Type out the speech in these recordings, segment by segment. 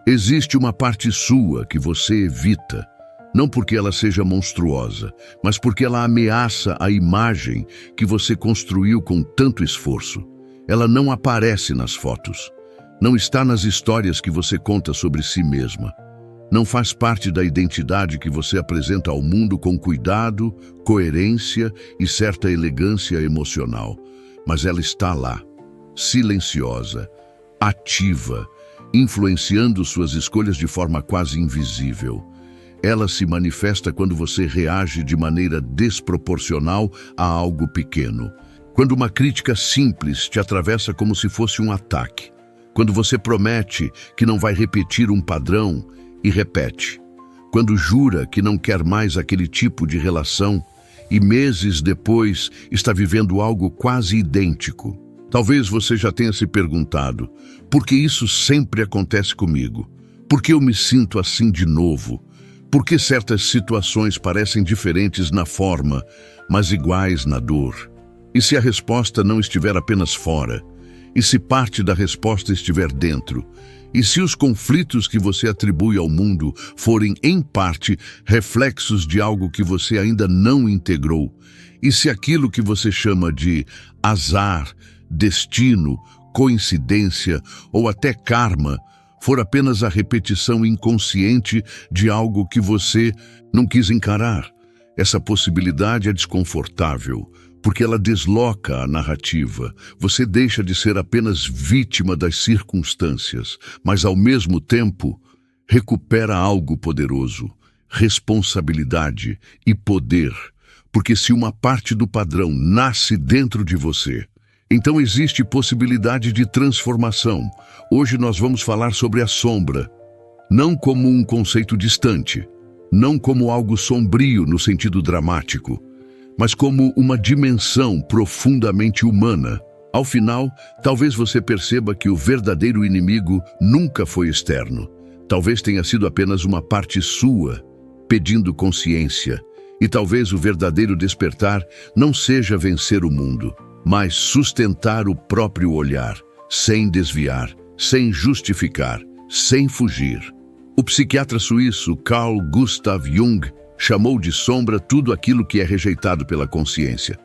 Existe uma parte sua que você evita, não porque ela seja monstruosa, mas porque ela ameaça a imagem que você construiu com tanto esforço. Ela não aparece nas fotos, não está nas histórias que você conta sobre si mesma. Não faz parte da identidade que você apresenta ao mundo com cuidado, coerência e certa elegância emocional. Mas ela está lá, silenciosa, ativa, influenciando suas escolhas de forma quase invisível. Ela se manifesta quando você reage de maneira desproporcional a algo pequeno. Quando uma crítica simples te atravessa como se fosse um ataque. Quando você promete que não vai repetir um padrão e repete. Quando jura que não quer mais aquele tipo de relação e meses depois está vivendo algo quase idêntico. Talvez você já tenha se perguntado, por que isso sempre acontece comigo? Por que eu me sinto assim de novo? Por que certas situações parecem diferentes na forma, mas iguais na dor? E se a resposta não estiver apenas fora? E se parte da resposta estiver dentro? E se os conflitos que você atribui ao mundo forem, em parte, reflexos de algo que você ainda não integrou? E se aquilo que você chama de azar, destino, coincidência ou até karma for apenas a repetição inconsciente de algo que você não quis encarar? Essa possibilidade é desconfortável, porque ela desloca a narrativa. Você deixa de ser apenas vítima das circunstâncias, mas ao mesmo tempo recupera algo poderoso, responsabilidade e poder, porque se uma parte do padrão nasce dentro de você, então existe possibilidade de transformação. Hoje nós vamos falar sobre a sombra, não como um conceito distante, não como algo sombrio no sentido dramático, mas como uma dimensão profundamente humana. Ao final, talvez você perceba que o verdadeiro inimigo nunca foi externo. Talvez tenha sido apenas uma parte sua, pedindo consciência. E talvez o verdadeiro despertar não seja vencer o mundo, mas sustentar o próprio olhar, sem desviar, sem justificar, sem fugir. O psiquiatra suíço Carl Gustav Jung chamou de sombra tudo aquilo que é rejeitado pela consciência.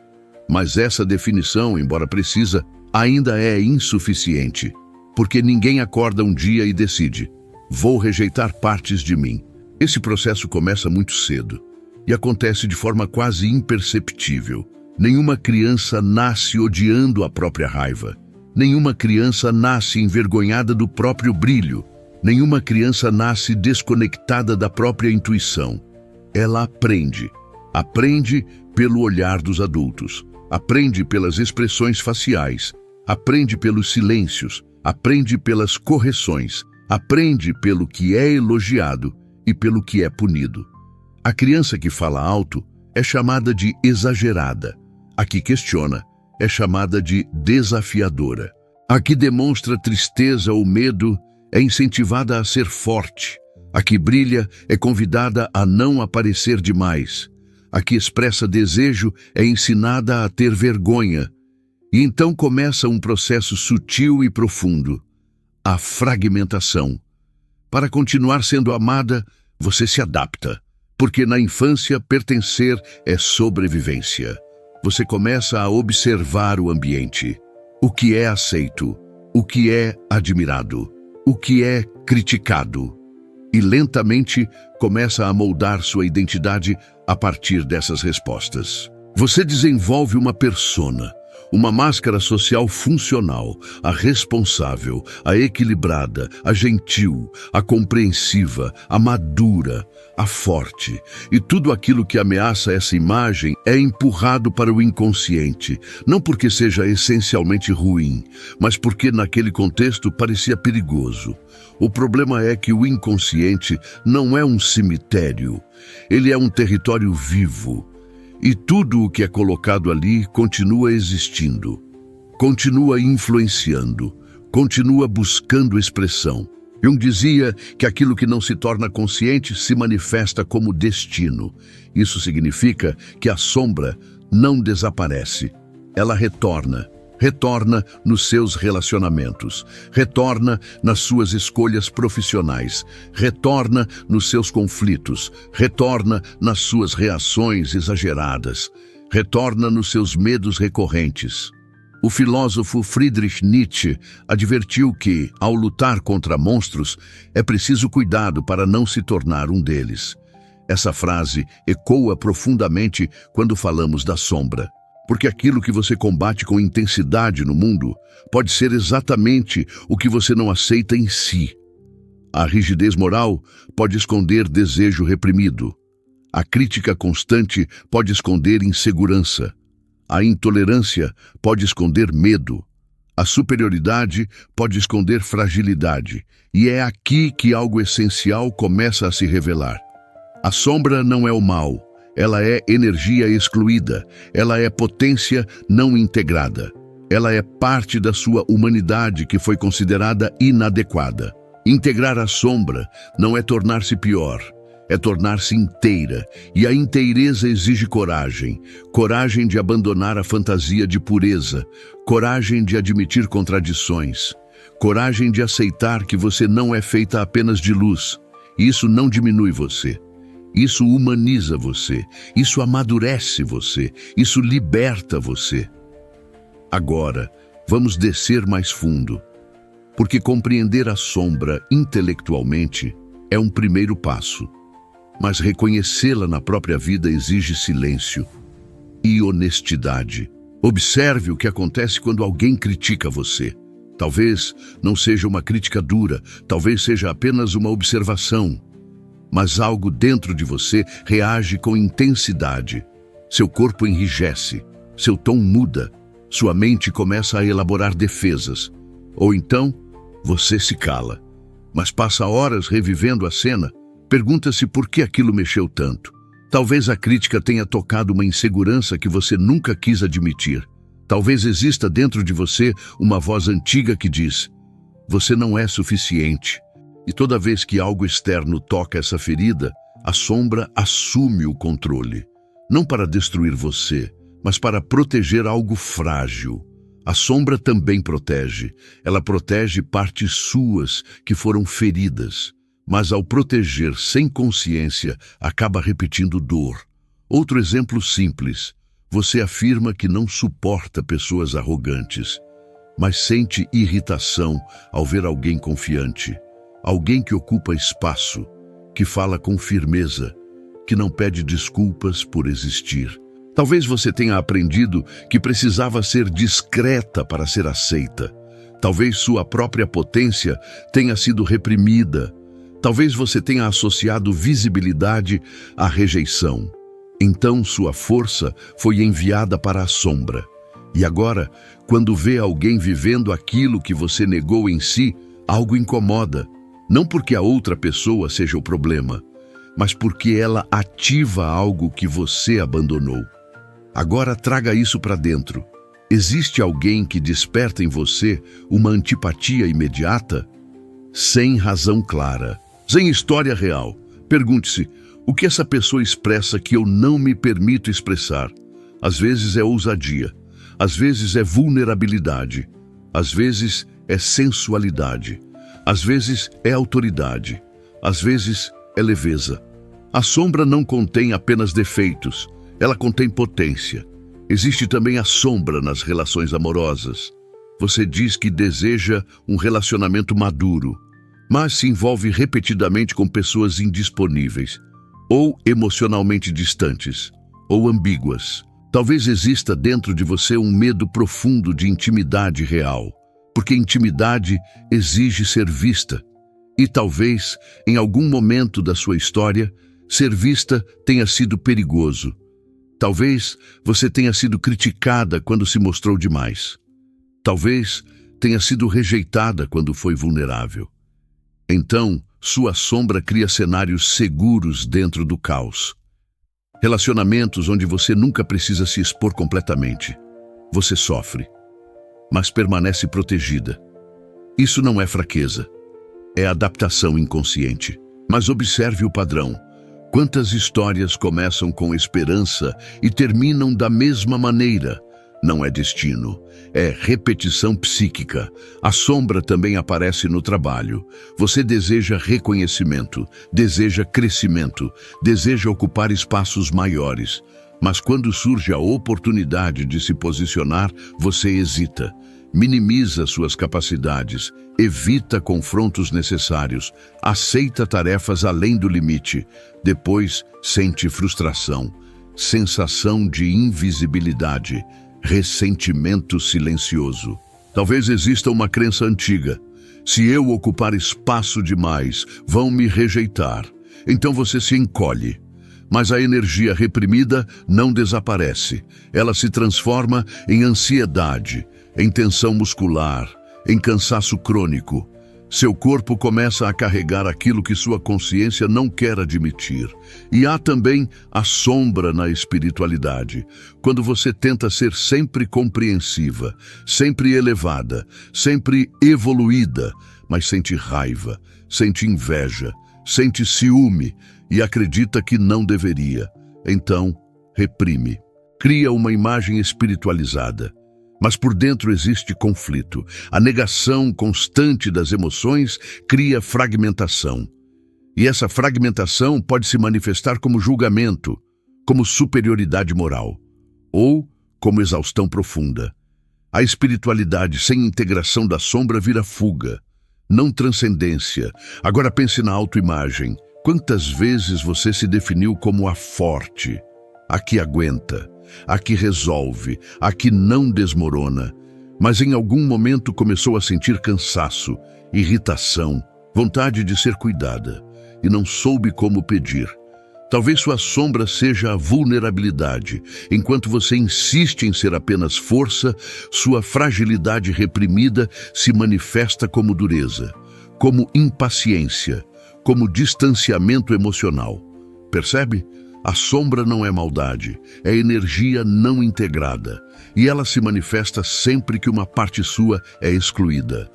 Mas essa definição, embora precisa, ainda é insuficiente, porque ninguém acorda um dia e decide: vou rejeitar partes de mim. Esse processo começa muito cedo e acontece de forma quase imperceptível. Nenhuma criança nasce odiando a própria raiva. Nenhuma criança nasce envergonhada do próprio brilho. Nenhuma criança nasce desconectada da própria intuição. Ela aprende. Aprende pelo olhar dos adultos. Aprende pelas expressões faciais. Aprende pelos silêncios. Aprende pelas correções. Aprende pelo que é elogiado e pelo que é punido. A criança que fala alto é chamada de exagerada. A que questiona é chamada de desafiadora. A que demonstra tristeza ou medo é incentivada a ser forte. A que brilha é convidada a não aparecer demais. A que expressa desejo é ensinada a ter vergonha. E então começa um processo sutil e profundo: a fragmentação. Para continuar sendo amada, você se adapta, porque na infância pertencer é sobrevivência. Você começa a observar o ambiente, o que é aceito, o que é admirado, o que é criticado, e lentamente começa a moldar sua identidade a partir dessas respostas. Você desenvolve uma persona, uma máscara social funcional, a responsável, a equilibrada, a gentil, a compreensiva, a madura, a forte. E tudo aquilo que ameaça essa imagem é empurrado para o inconsciente, não porque seja essencialmente ruim, mas porque naquele contexto parecia perigoso. O problema é que o inconsciente não é um cemitério, ele é um território vivo. E tudo o que é colocado ali continua existindo, continua influenciando, continua buscando expressão. Jung dizia que aquilo que não se torna consciente se manifesta como destino. Isso significa que a sombra não desaparece, ela retorna. Retorna nos seus relacionamentos, retorna nas suas escolhas profissionais, retorna nos seus conflitos, retorna nas suas reações exageradas, retorna nos seus medos recorrentes. O filósofo Friedrich Nietzsche advertiu que, ao lutar contra monstros, é preciso cuidado para não se tornar um deles. Essa frase ecoa profundamente quando falamos da sombra. Porque aquilo que você combate com intensidade no mundo pode ser exatamente o que você não aceita em si. A rigidez moral pode esconder desejo reprimido. A crítica constante pode esconder insegurança. A intolerância pode esconder medo. A superioridade pode esconder fragilidade. E é aqui que algo essencial começa a se revelar. A sombra não é o mal. Ela é energia excluída, ela é potência não integrada. Ela é parte da sua humanidade que foi considerada inadequada. Integrar a sombra não é tornar-se pior, é tornar-se inteira. E a inteireza exige coragem. Coragem de abandonar a fantasia de pureza. Coragem de admitir contradições. Coragem de aceitar que você não é feita apenas de luz. Isso não diminui você. Isso humaniza você, isso amadurece você, isso liberta você. Agora, vamos descer mais fundo, porque compreender a sombra intelectualmente é um primeiro passo, mas reconhecê-la na própria vida exige silêncio e honestidade. Observe o que acontece quando alguém critica você. Talvez não seja uma crítica dura, talvez seja apenas uma observação. Mas algo dentro de você reage com intensidade. Seu corpo enrijece, seu tom muda, sua mente começa a elaborar defesas. Ou então, você se cala, mas passa horas revivendo a cena, pergunta-se por que aquilo mexeu tanto. Talvez a crítica tenha tocado uma insegurança que você nunca quis admitir. Talvez exista dentro de você uma voz antiga que diz: você não é suficiente. E toda vez que algo externo toca essa ferida, a sombra assume o controle. Não para destruir você, mas para proteger algo frágil. A sombra também protege. Ela protege partes suas que foram feridas. Mas ao proteger sem consciência, acaba repetindo dor. Outro exemplo simples. Você afirma que não suporta pessoas arrogantes, mas sente irritação ao ver alguém confiante. Alguém que ocupa espaço, que fala com firmeza, que não pede desculpas por existir. Talvez você tenha aprendido que precisava ser discreta para ser aceita. Talvez sua própria potência tenha sido reprimida. Talvez você tenha associado visibilidade à rejeição. Então sua força foi enviada para a sombra. E agora, quando vê alguém vivendo aquilo que você negou em si, algo incomoda. Não porque a outra pessoa seja o problema, mas porque ela ativa algo que você abandonou. Agora traga isso para dentro. Existe alguém que desperta em você uma antipatia imediata? Sem razão clara, sem história real. Pergunte-se, o que essa pessoa expressa que eu não me permito expressar? Às vezes é ousadia, às vezes é vulnerabilidade, às vezes é sensualidade. Às vezes é autoridade, às vezes é leveza. A sombra não contém apenas defeitos, ela contém potência. Existe também a sombra nas relações amorosas. Você diz que deseja um relacionamento maduro, mas se envolve repetidamente com pessoas indisponíveis, ou emocionalmente distantes, ou ambíguas. Talvez exista dentro de você um medo profundo de intimidade real. Porque intimidade exige ser vista. E talvez, em algum momento da sua história, ser vista tenha sido perigoso. Talvez você tenha sido criticada quando se mostrou demais. Talvez tenha sido rejeitada quando foi vulnerável. Então, sua sombra cria cenários seguros dentro do caos. Relacionamentos onde você nunca precisa se expor completamente. Você sofre, mas permanece protegida. Isso não é fraqueza, é adaptação inconsciente. Mas observe o padrão. Quantas histórias começam com esperança e terminam da mesma maneira, não é destino. É repetição psíquica. A sombra também aparece no trabalho. Você deseja reconhecimento, deseja crescimento, deseja ocupar espaços maiores. Mas quando surge a oportunidade de se posicionar, você hesita. Minimiza suas capacidades, evita confrontos necessários, aceita tarefas além do limite. Depois, sente frustração, sensação de invisibilidade, ressentimento silencioso. Talvez exista uma crença antiga. Se eu ocupar espaço demais, vão me rejeitar. Então você se encolhe. Mas a energia reprimida não desaparece. Ela se transforma em ansiedade, em tensão muscular, em cansaço crônico. Seu corpo começa a carregar aquilo que sua consciência não quer admitir. E há também a sombra na espiritualidade. Quando você tenta ser sempre compreensiva, sempre elevada, sempre evoluída, mas sente raiva, sente inveja, sente ciúme e acredita que não deveria. Então, reprime. Cria uma imagem espiritualizada. Mas por dentro existe conflito. A negação constante das emoções cria fragmentação. E essa fragmentação pode se manifestar como julgamento, como superioridade moral, ou como exaustão profunda. A espiritualidade sem integração da sombra vira fuga, não transcendência. Agora pense na autoimagem. Quantas vezes você se definiu como a forte, a que aguenta, a que resolve, a que não desmorona, mas em algum momento começou a sentir cansaço, irritação, vontade de ser cuidada, e não soube como pedir. Talvez sua sombra seja a vulnerabilidade. Enquanto você insiste em ser apenas força, sua fragilidade reprimida se manifesta como dureza, como impaciência, como distanciamento emocional. Percebe? A sombra não é maldade, é energia não integrada, e ela se manifesta sempre que uma parte sua é excluída.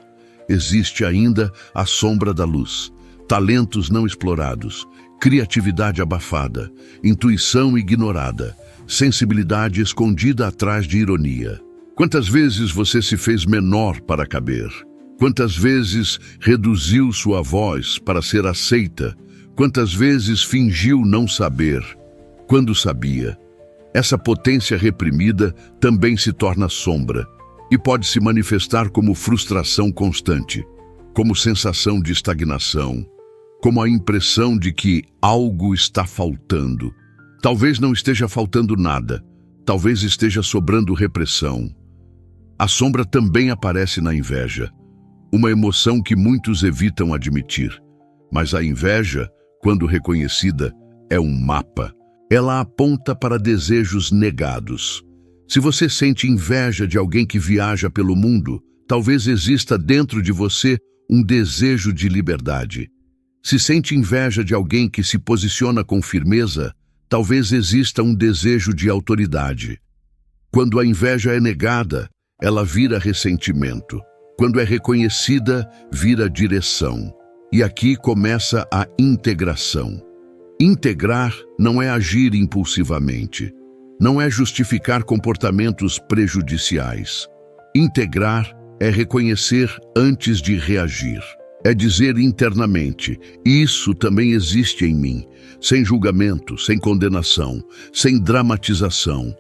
Existe ainda a sombra da luz, talentos não explorados, criatividade abafada, intuição ignorada, sensibilidade escondida atrás de ironia. Quantas vezes você se fez menor para caber? Quantas vezes reduziu sua voz para ser aceita? Quantas vezes fingiu não saber, quando sabia? Essa potência reprimida também se torna sombra e pode se manifestar como frustração constante, como sensação de estagnação, como a impressão de que algo está faltando. Talvez não esteja faltando nada, talvez esteja sobrando repressão. A sombra também aparece na inveja, uma emoção que muitos evitam admitir, mas a inveja, quando reconhecida, é um mapa. Ela aponta para desejos negados. Se você sente inveja de alguém que viaja pelo mundo, talvez exista dentro de você um desejo de liberdade. Se sente inveja de alguém que se posiciona com firmeza, talvez exista um desejo de autoridade. Quando a inveja é negada, ela vira ressentimento. Quando é reconhecida, vira direção. E aqui começa a integração. Integrar não é agir impulsivamente. Não é justificar comportamentos prejudiciais. Integrar é reconhecer antes de reagir. É dizer internamente, isso também existe em mim, sem julgamento, sem condenação, sem dramatização.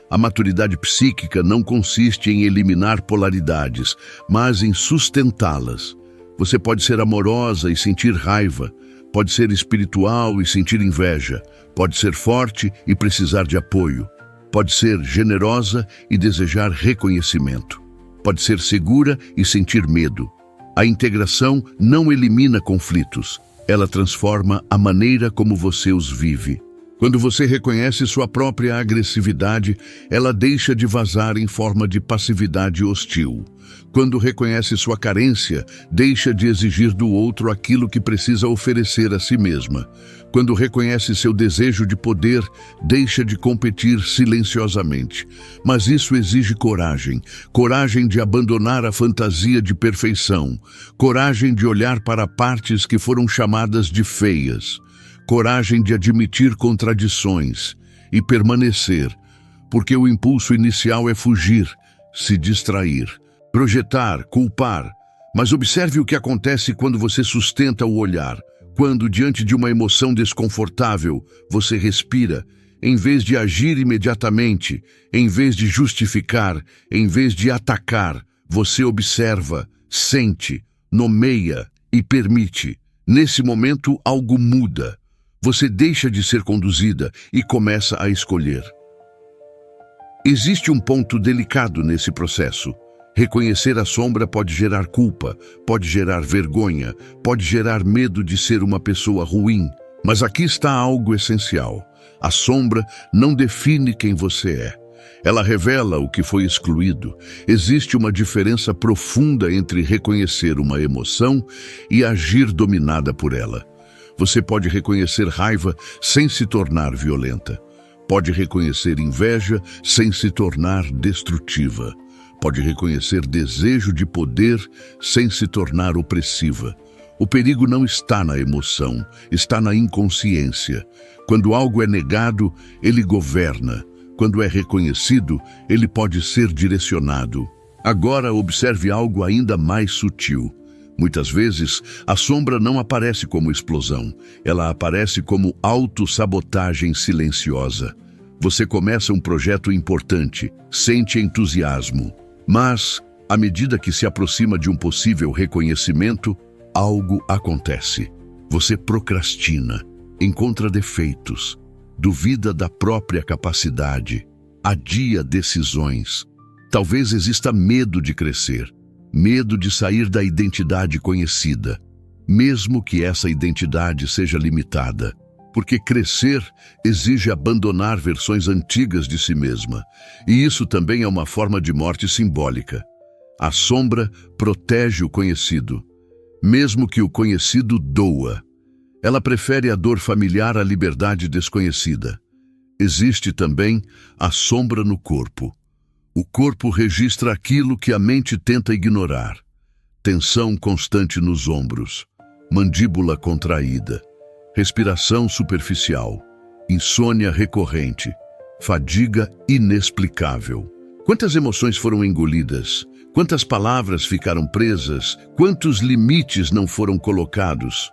A maturidade psíquica não consiste em eliminar polaridades, mas em sustentá-las. Você pode ser amorosa e sentir raiva, pode ser espiritual e sentir inveja, pode ser forte e precisar de apoio, pode ser generosa e desejar reconhecimento, pode ser segura e sentir medo. A integração não elimina conflitos, ela transforma a maneira como você os vive. Quando você reconhece sua própria agressividade, ela deixa de vazar em forma de passividade hostil. Quando reconhece sua carência, deixa de exigir do outro aquilo que precisa oferecer a si mesma. Quando reconhece seu desejo de poder, deixa de competir silenciosamente. Mas isso exige coragem. Coragem de abandonar a fantasia de perfeição. Coragem de olhar para partes que foram chamadas de feias. Coragem de admitir contradições e permanecer, porque o impulso inicial é fugir, se distrair, projetar, culpar. Mas observe o que acontece quando você sustenta o olhar, quando, diante de uma emoção desconfortável, você respira, em vez de agir imediatamente, em vez de justificar, em vez de atacar, você observa, sente, nomeia e permite. Nesse momento, algo muda. Você deixa de ser conduzida e começa a escolher. Existe um ponto delicado nesse processo. Reconhecer a sombra pode gerar culpa, pode gerar vergonha, pode gerar medo de ser uma pessoa ruim. Mas aqui está algo essencial. A sombra não define quem você é. Ela revela o que foi excluído. Existe uma diferença profunda entre reconhecer uma emoção e agir dominada por ela. Você pode reconhecer raiva sem se tornar violenta. Pode reconhecer inveja sem se tornar destrutiva. Pode reconhecer desejo de poder sem se tornar opressiva. O perigo não está na emoção, está na inconsciência. Quando algo é negado, ele governa. Quando é reconhecido, ele pode ser direcionado. Agora observe algo ainda mais sutil. Muitas vezes, a sombra não aparece como explosão. Ela aparece como autossabotagem silenciosa. Você começa um projeto importante, sente entusiasmo. Mas, à medida que se aproxima de um possível reconhecimento, algo acontece. Você procrastina, encontra defeitos, duvida da própria capacidade, adia decisões. Talvez exista medo de crescer, medo de sair da identidade conhecida, mesmo que essa identidade seja limitada. Porque crescer exige abandonar versões antigas de si mesma, e isso também é uma forma de morte simbólica. A sombra protege o conhecido, mesmo que o conhecido doa. Ela prefere a dor familiar à liberdade desconhecida. Existe também a sombra no corpo. O corpo registra aquilo que a mente tenta ignorar. Tensão constante nos ombros, mandíbula contraída, respiração superficial, insônia recorrente, fadiga inexplicável. Quantas emoções foram engolidas? Quantas palavras ficaram presas? Quantos limites não foram colocados?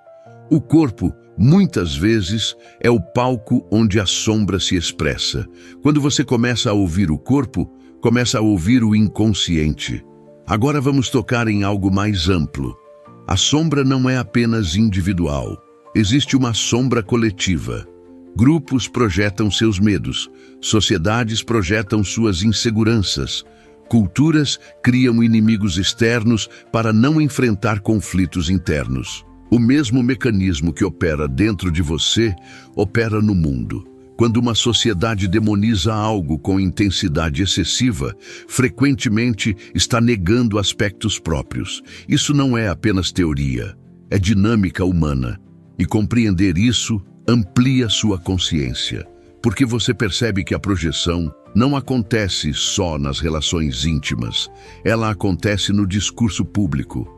O corpo, muitas vezes, é o palco onde a sombra se expressa. Quando você começa a ouvir o corpo, começa a ouvir o inconsciente. Agora vamos tocar em algo mais amplo. A sombra não é apenas individual. Existe uma sombra coletiva. Grupos projetam seus medos, sociedades projetam suas inseguranças, culturas criam inimigos externos para não enfrentar conflitos internos. O mesmo mecanismo que opera dentro de você, opera no mundo. Quando uma sociedade demoniza algo com intensidade excessiva, frequentemente está negando aspectos próprios. Isso não é apenas teoria, é dinâmica humana. E compreender isso amplia sua consciência, porque você percebe que a projeção não acontece só nas relações íntimas, ela acontece no discurso público,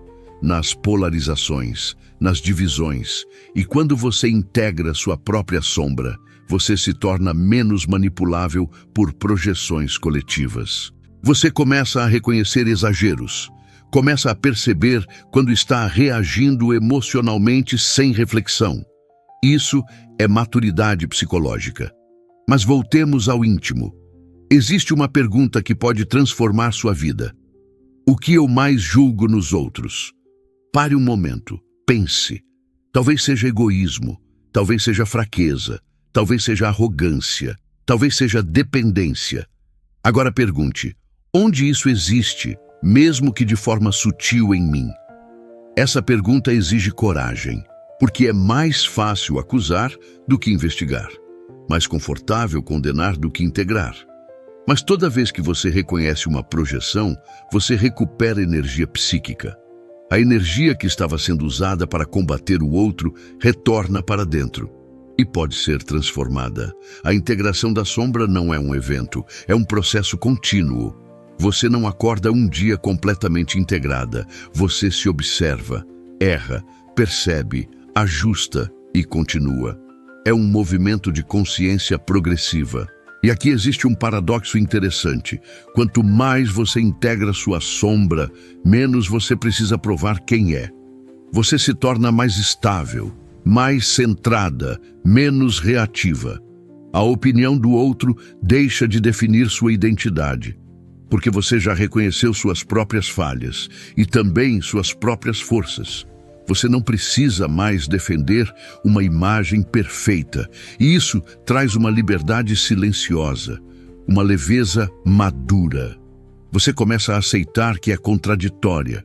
nas polarizações, nas divisões, e quando você integra sua própria sombra, você se torna menos manipulável por projeções coletivas. Você começa a reconhecer exageros, começa a perceber quando está reagindo emocionalmente sem reflexão. Isso é maturidade psicológica. Mas voltemos ao íntimo. Existe uma pergunta que pode transformar sua vida. O que eu mais julgo nos outros? Pare um momento, pense. Talvez seja egoísmo, talvez seja fraqueza, talvez seja arrogância, talvez seja dependência. Agora pergunte, onde isso existe, mesmo que de forma sutil em mim? Essa pergunta exige coragem, porque é mais fácil acusar do que investigar, mais confortável condenar do que integrar. Mas toda vez que você reconhece uma projeção, você recupera energia psíquica. A energia que estava sendo usada para combater o outro retorna para dentro e pode ser transformada. A integração da sombra não é um evento, é um processo contínuo. Você não acorda um dia completamente integrada. Você se observa, erra, percebe, ajusta e continua. É um movimento de consciência progressiva. E aqui existe um paradoxo interessante. Quanto mais você integra sua sombra, menos você precisa provar quem é. Você se torna mais estável, mais centrada, menos reativa. A opinião do outro deixa de definir sua identidade, porque você já reconheceu suas próprias falhas e também suas próprias forças. Você não precisa mais defender uma imagem perfeita, e isso traz uma liberdade silenciosa, uma leveza madura. Você começa a aceitar que é contraditória,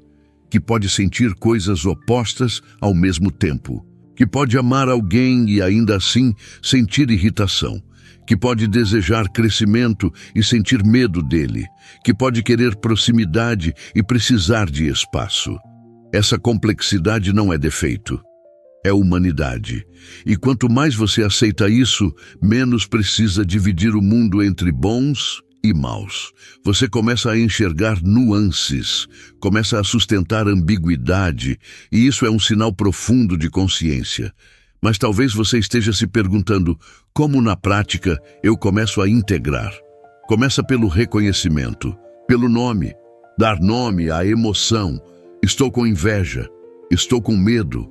que pode sentir coisas opostas ao mesmo tempo, que pode amar alguém e ainda assim sentir irritação, que pode desejar crescimento e sentir medo dele, que pode querer proximidade e precisar de espaço. Essa complexidade não é defeito, é humanidade. E quanto mais você aceita isso, menos precisa dividir o mundo entre bons e maus. Você começa a enxergar nuances, começa a sustentar ambiguidade, e isso é um sinal profundo de consciência. Mas talvez você esteja se perguntando, como na prática eu começo a integrar? Começa pelo reconhecimento, pelo nome, dar nome à emoção. Estou com inveja, estou com medo,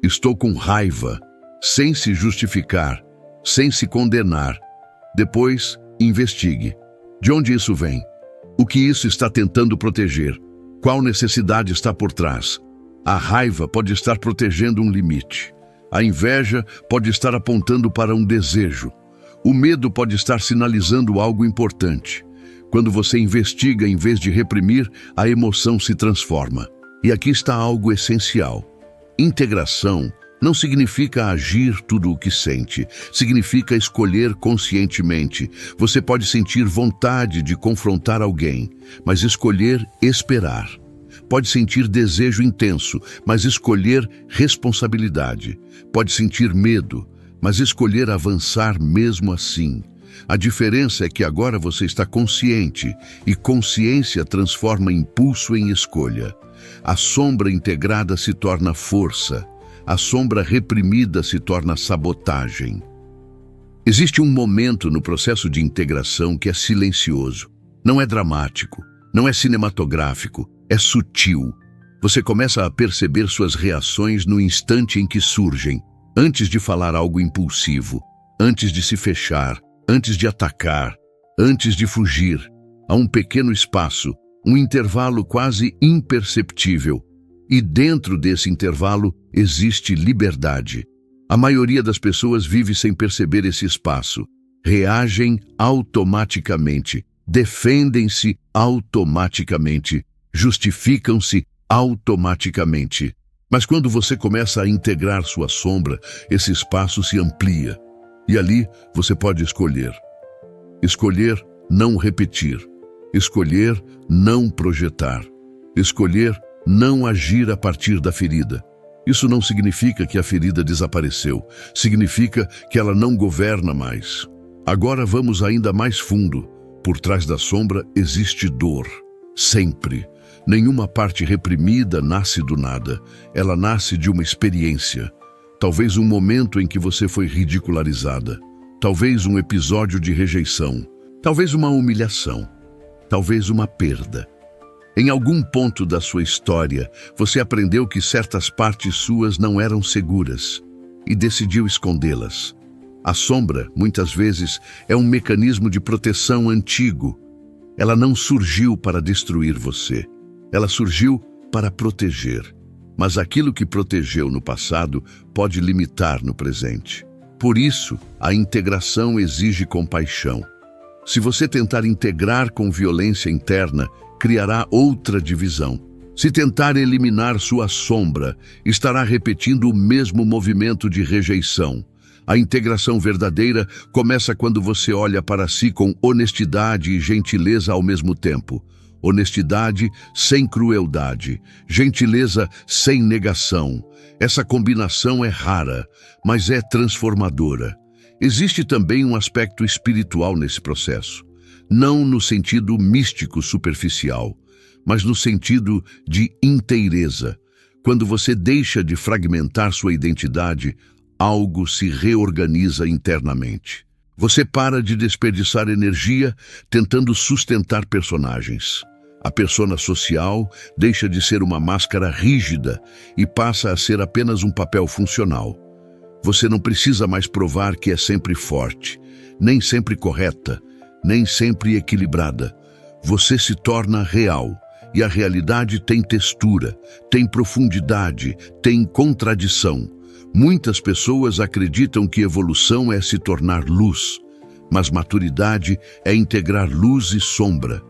estou com raiva, sem se justificar, sem se condenar. Depois, investigue. De onde isso vem? O que isso está tentando proteger? Qual necessidade está por trás? A raiva pode estar protegendo um limite. A inveja pode estar apontando para um desejo. O medo pode estar sinalizando algo importante. Quando você investiga em vez de reprimir, a emoção se transforma. E aqui está algo essencial. Integração não significa agir tudo o que sente, significa escolher conscientemente. Você pode sentir vontade de confrontar alguém, mas escolher esperar. Pode sentir desejo intenso, mas escolher responsabilidade. Pode sentir medo, mas escolher avançar mesmo assim. A diferença é que agora você está consciente, e consciência transforma impulso em escolha. A sombra integrada se torna força. A sombra reprimida se torna sabotagem. Existe um momento no processo de integração que é silencioso. Não é dramático, não é cinematográfico, é sutil. Você começa a perceber suas reações no instante em que surgem, antes de falar algo impulsivo, antes de se fechar, antes de atacar, antes de fugir. Há um pequeno espaço, um intervalo quase imperceptível. E dentro desse intervalo existe liberdade. A maioria das pessoas vive sem perceber esse espaço. Reagem automaticamente, defendem-se automaticamente, justificam-se automaticamente. Mas quando você começa a integrar sua sombra, esse espaço se amplia. E ali você pode escolher. Escolher não repetir. Escolher não projetar. Escolher não agir a partir da ferida. Isso não significa que a ferida desapareceu. Significa que ela não governa mais. Agora vamos ainda mais fundo. Por trás da sombra existe dor. Sempre. Nenhuma parte reprimida nasce do nada. Ela nasce de uma experiência. Talvez um momento em que você foi ridicularizada. Talvez um episódio de rejeição. Talvez uma humilhação. Talvez uma perda. Em algum ponto da sua história, você aprendeu que certas partes suas não eram seguras e decidiu escondê-las. A sombra, muitas vezes, é um mecanismo de proteção antigo. Ela não surgiu para destruir você. Ela surgiu para proteger. Mas aquilo que protegeu no passado pode limitar no presente. Por isso, a integração exige compaixão. Se você tentar integrar com violência interna, criará outra divisão. Se tentar eliminar sua sombra, estará repetindo o mesmo movimento de rejeição. A integração verdadeira começa quando você olha para si com honestidade e gentileza ao mesmo tempo. Honestidade sem crueldade, gentileza sem negação. Essa combinação é rara, mas é transformadora. Existe também um aspecto espiritual nesse processo. Não no sentido místico superficial, mas no sentido de inteireza. Quando você deixa de fragmentar sua identidade, algo se reorganiza internamente. Você para de desperdiçar energia tentando sustentar personagens. A persona social deixa de ser uma máscara rígida e passa a ser apenas um papel funcional. Você não precisa mais provar que é sempre forte, nem sempre correta, nem sempre equilibrada. Você se torna real, e a realidade tem textura, tem profundidade, tem contradição. Muitas pessoas acreditam que evolução é se tornar luz, mas maturidade é integrar luz e sombra.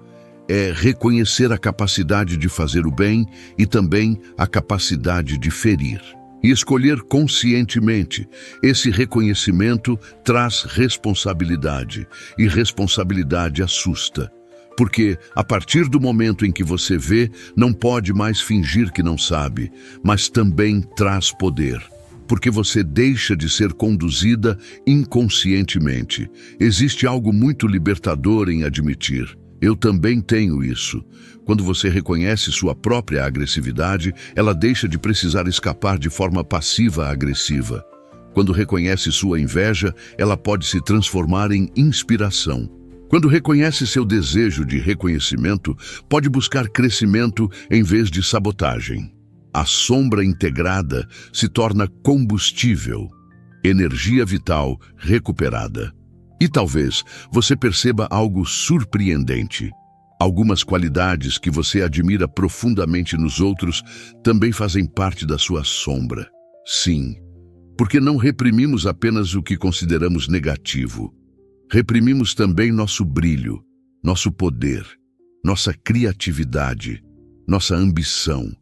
É reconhecer a capacidade de fazer o bem e também a capacidade de ferir. E escolher conscientemente. Esse reconhecimento traz responsabilidade, e responsabilidade assusta. Porque, a partir do momento em que você vê, não pode mais fingir que não sabe, mas também traz poder. Porque você deixa de ser conduzida inconscientemente. Existe algo muito libertador em admitir: eu também tenho isso. Quando você reconhece sua própria agressividade, ela deixa de precisar escapar de forma passiva-agressiva. Quando reconhece sua inveja, ela pode se transformar em inspiração. Quando reconhece seu desejo de reconhecimento, pode buscar crescimento em vez de sabotagem. A sombra integrada se torna combustível, energia vital recuperada. E talvez você perceba algo surpreendente. Algumas qualidades que você admira profundamente nos outros também fazem parte da sua sombra. Sim, porque não reprimimos apenas o que consideramos negativo. Reprimimos também nosso brilho, nosso poder, nossa criatividade, nossa ambição.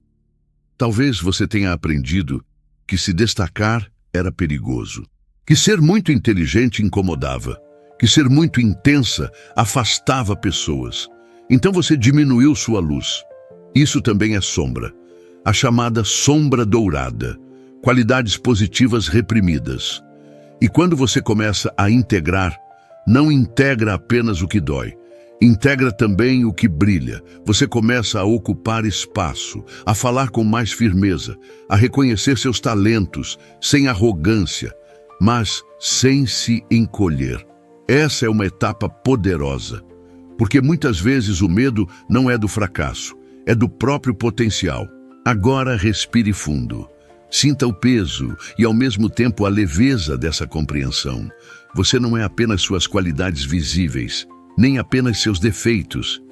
Talvez você tenha aprendido que se destacar era perigoso, que ser muito inteligente incomodava, que ser muito intensa afastava pessoas. Então você diminuiu sua luz. Isso também é sombra, a chamada sombra dourada, qualidades positivas reprimidas. E quando você começa a integrar, não integra apenas o que dói, integra também o que brilha. Você começa a ocupar espaço, a falar com mais firmeza, a reconhecer seus talentos, sem arrogância, mas sem se encolher. Essa é uma etapa poderosa, porque muitas vezes o medo não é do fracasso, é do próprio potencial. Agora respire fundo. Sinta o peso e, ao mesmo tempo, a leveza dessa compreensão. Você não é apenas suas qualidades visíveis, nem apenas seus defeitos.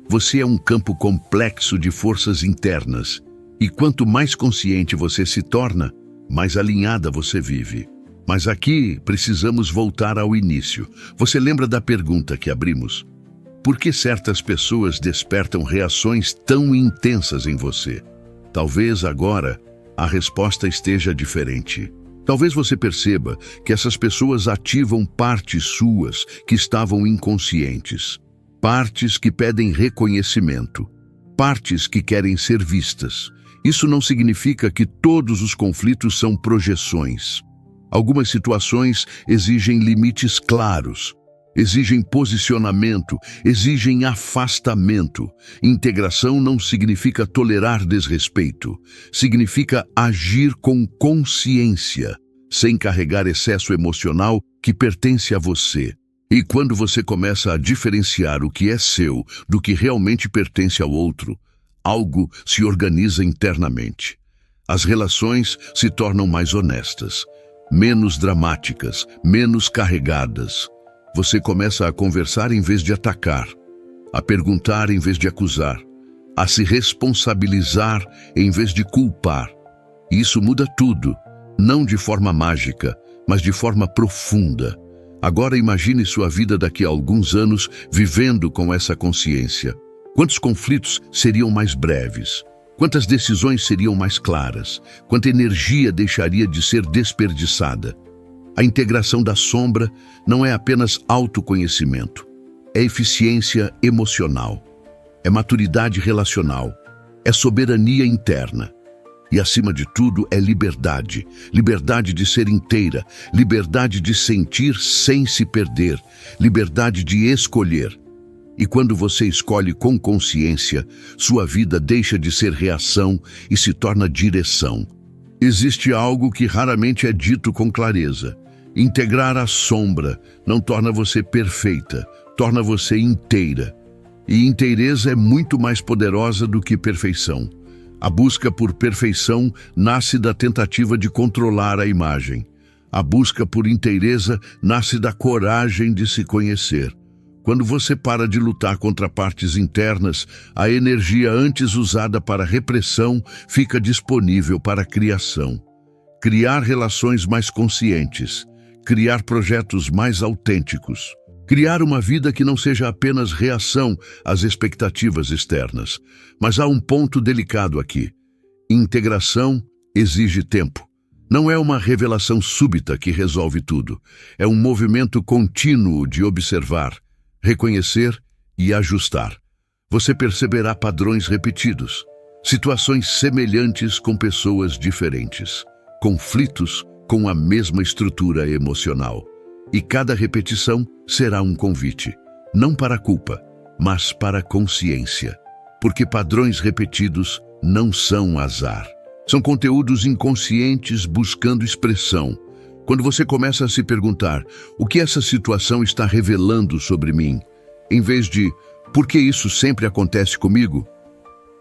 Você é um campo complexo de forças internas. E quanto mais consciente você se torna, mais alinhada você vive. Mas aqui precisamos voltar ao início. Você lembra da pergunta que abrimos? Por que certas pessoas despertam reações tão intensas em você? Talvez agora a resposta esteja diferente. Talvez você perceba que essas pessoas ativam partes suas que estavam inconscientes. Partes que pedem reconhecimento. Partes que querem ser vistas. Isso não significa que todos os conflitos são projeções. Algumas situações exigem limites claros, exigem posicionamento, exigem afastamento. Integração não significa tolerar desrespeito, significa agir com consciência, sem carregar excesso emocional que pertence a você. E quando você começa a diferenciar o que é seu do que realmente pertence ao outro, algo se organiza internamente. As relações se tornam mais honestas, menos dramáticas, menos carregadas. Você começa a conversar em vez de atacar, a perguntar em vez de acusar, a se responsabilizar em vez de culpar. Isso muda tudo, não de forma mágica, mas de forma profunda. Agora imagine sua vida daqui a alguns anos vivendo com essa consciência. Quantos conflitos seriam mais breves? Quantas decisões seriam mais claras? Quanta energia deixaria de ser desperdiçada? A integração da sombra não é apenas autoconhecimento, é eficiência emocional, é maturidade relacional, é soberania interna. E, acima de tudo, é liberdade. Liberdade de ser inteira, liberdade de sentir sem se perder, liberdade de escolher. E quando você escolhe com consciência, sua vida deixa de ser reação e se torna direção. Existe algo que raramente é dito com clareza. Integrar a sombra não torna você perfeita, torna você inteira. E inteireza é muito mais poderosa do que perfeição. A busca por perfeição nasce da tentativa de controlar a imagem. A busca por inteireza nasce da coragem de se conhecer. Quando você para de lutar contra partes internas, a energia antes usada para repressão fica disponível para a criação. Criar relações mais conscientes, criar projetos mais autênticos, criar uma vida que não seja apenas reação às expectativas externas. Mas há um ponto delicado aqui. Integração exige tempo. Não é uma revelação súbita que resolve tudo. É um movimento contínuo de observar, reconhecer e ajustar. Você perceberá padrões repetidos, situações semelhantes com pessoas diferentes, conflitos com a mesma estrutura emocional. E cada repetição será um convite, não para a culpa, mas para a consciência. Porque padrões repetidos não são azar. São conteúdos inconscientes buscando expressão. Quando você começa a se perguntar o que essa situação está revelando sobre mim, em vez de por que isso sempre acontece comigo,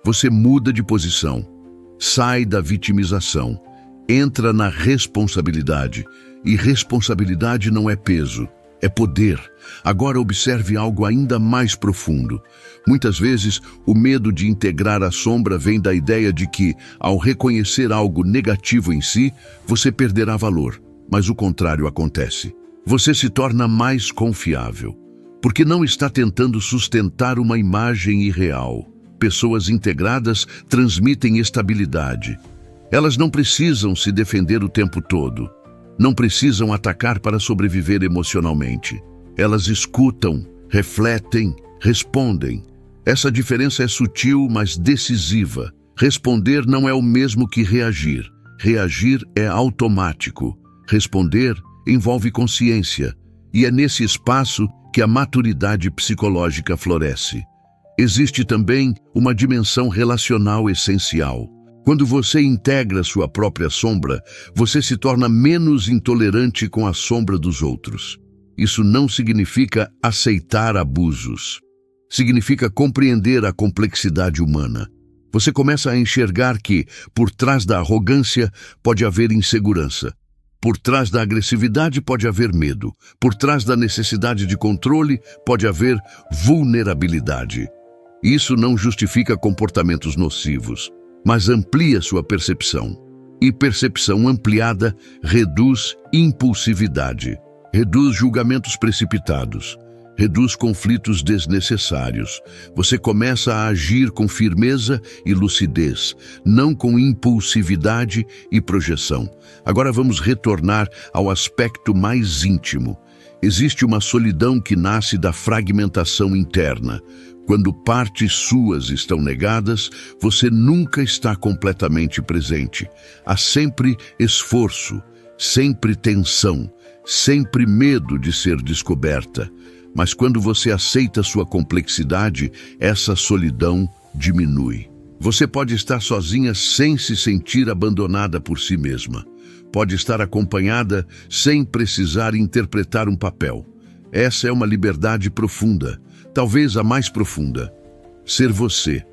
você muda de posição, sai da vitimização, entra na responsabilidade. E responsabilidade não é peso, é poder. Agora observe algo ainda mais profundo. Muitas vezes, o medo de integrar a sombra vem da ideia de que, ao reconhecer algo negativo em si, você perderá valor. Mas o contrário acontece. Você se torna mais confiável, porque não está tentando sustentar uma imagem irreal. Pessoas integradas transmitem estabilidade. Elas não precisam se defender o tempo todo. Não precisam atacar para sobreviver emocionalmente. Elas escutam, refletem, respondem. Essa diferença é sutil, mas decisiva. Responder não é o mesmo que reagir. Reagir é automático. Responder envolve consciência. E é nesse espaço que a maturidade psicológica floresce. Existe também uma dimensão relacional essencial. Quando você integra sua própria sombra, você se torna menos intolerante com a sombra dos outros. Isso não significa aceitar abusos. Significa compreender a complexidade humana. Você começa a enxergar que, por trás da arrogância, pode haver insegurança. Por trás da agressividade pode haver medo. Por trás da necessidade de controle pode haver vulnerabilidade. Isso não justifica comportamentos nocivos, mas amplia sua percepção. E percepção ampliada reduz impulsividade, reduz julgamentos precipitados, reduz conflitos desnecessários. Você começa a agir com firmeza e lucidez, não com impulsividade e projeção. Agora vamos retornar ao aspecto mais íntimo. Existe uma solidão que nasce da fragmentação interna. Quando partes suas estão negadas, você nunca está completamente presente. Há sempre esforço, sempre tensão, sempre medo de ser descoberta. Mas quando você aceita sua complexidade, essa solidão diminui. Você pode estar sozinha sem se sentir abandonada por si mesma. Pode estar acompanhada sem precisar interpretar um papel. Essa é uma liberdade profunda. Talvez a mais profunda. Ser você,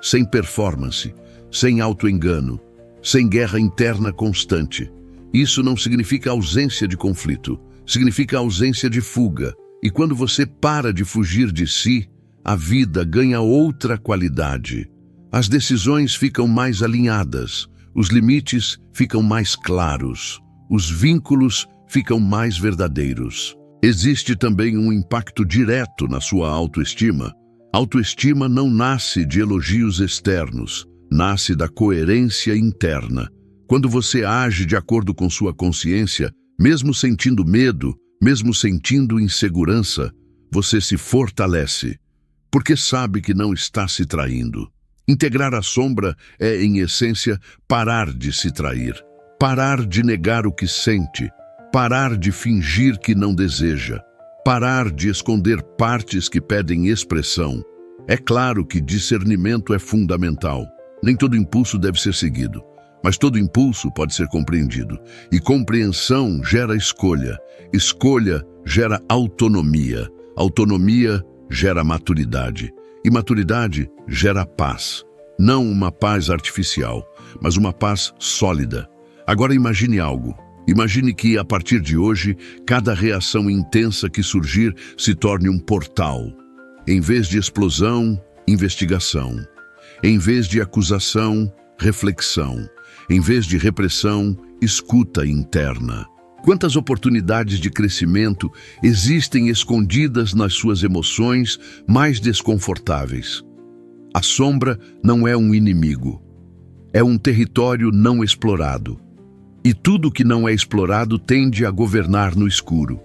sem performance, sem autoengano, sem guerra interna constante. Isso não significa ausência de conflito, significa ausência de fuga. E quando você para de fugir de si, a vida ganha outra qualidade. As decisões ficam mais alinhadas, os limites ficam mais claros, os vínculos ficam mais verdadeiros. Existe também um impacto direto na sua autoestima. Autoestima não nasce de elogios externos, nasce da coerência interna. Quando você age de acordo com sua consciência, mesmo sentindo medo, mesmo sentindo insegurança, você se fortalece, porque sabe que não está se traindo. Integrar a sombra é, em essência, parar de se trair, parar de negar o que sente, parar de fingir que não deseja, parar de esconder partes que pedem expressão. É claro que discernimento é fundamental. Nem todo impulso deve ser seguido. Mas todo impulso pode ser compreendido. E compreensão gera escolha. Escolha gera autonomia. Autonomia gera maturidade. E maturidade gera paz. Não uma paz artificial, mas uma paz sólida. Agora imagine algo. Imagine que, a partir de hoje, cada reação intensa que surgir se torne um portal. Em vez de explosão, investigação. Em vez de acusação, reflexão. Em vez de repressão, escuta interna. Quantas oportunidades de crescimento existem escondidas nas suas emoções mais desconfortáveis? A sombra não é um inimigo. É um território não explorado. E tudo que não é explorado tende a governar no escuro.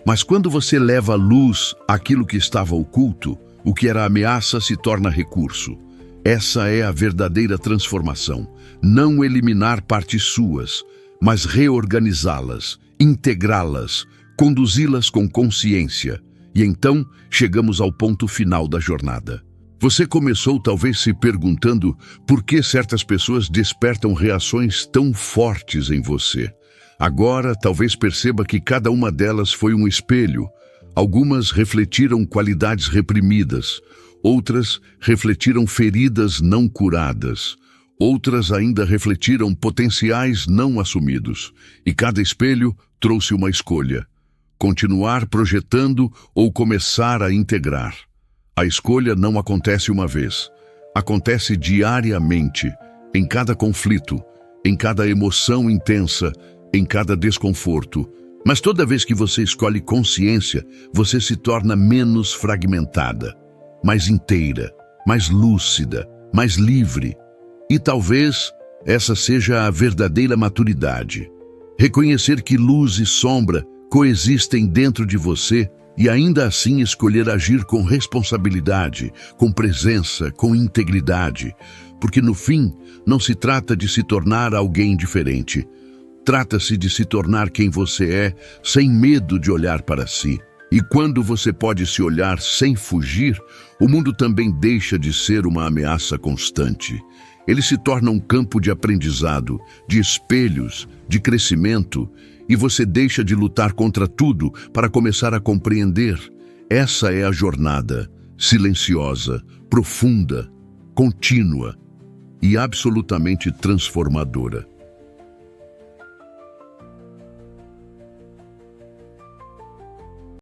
Mas quando você leva à luz aquilo que estava oculto, o que era ameaça se torna recurso. Essa é a verdadeira transformação. Não eliminar partes suas, mas reorganizá-las, integrá-las, conduzi-las com consciência. E então chegamos ao ponto final da jornada. Você começou talvez se perguntando por que certas pessoas despertam reações tão fortes em você. Agora talvez perceba que cada uma delas foi um espelho. Algumas refletiram qualidades reprimidas, outras refletiram feridas não curadas, outras ainda refletiram potenciais não assumidos. E cada espelho trouxe uma escolha: continuar projetando ou começar a integrar. A escolha não acontece uma vez, acontece diariamente, em cada conflito, em cada emoção intensa, em cada desconforto. Mas toda vez que você escolhe consciência, você se torna menos fragmentada, mais inteira, mais lúcida, mais livre. E talvez essa seja a verdadeira maturidade. Reconhecer que luz e sombra coexistem dentro de você e ainda assim escolher agir com responsabilidade, com presença, com integridade. Porque no fim, não se trata de se tornar alguém diferente. Trata-se de se tornar quem você é, sem medo de olhar para si. E quando você pode se olhar sem fugir, o mundo também deixa de ser uma ameaça constante. Ele se torna um campo de aprendizado, de espelhos, de crescimento, e você deixa de lutar contra tudo para começar a compreender. Essa é a jornada, silenciosa, profunda, contínua e absolutamente transformadora.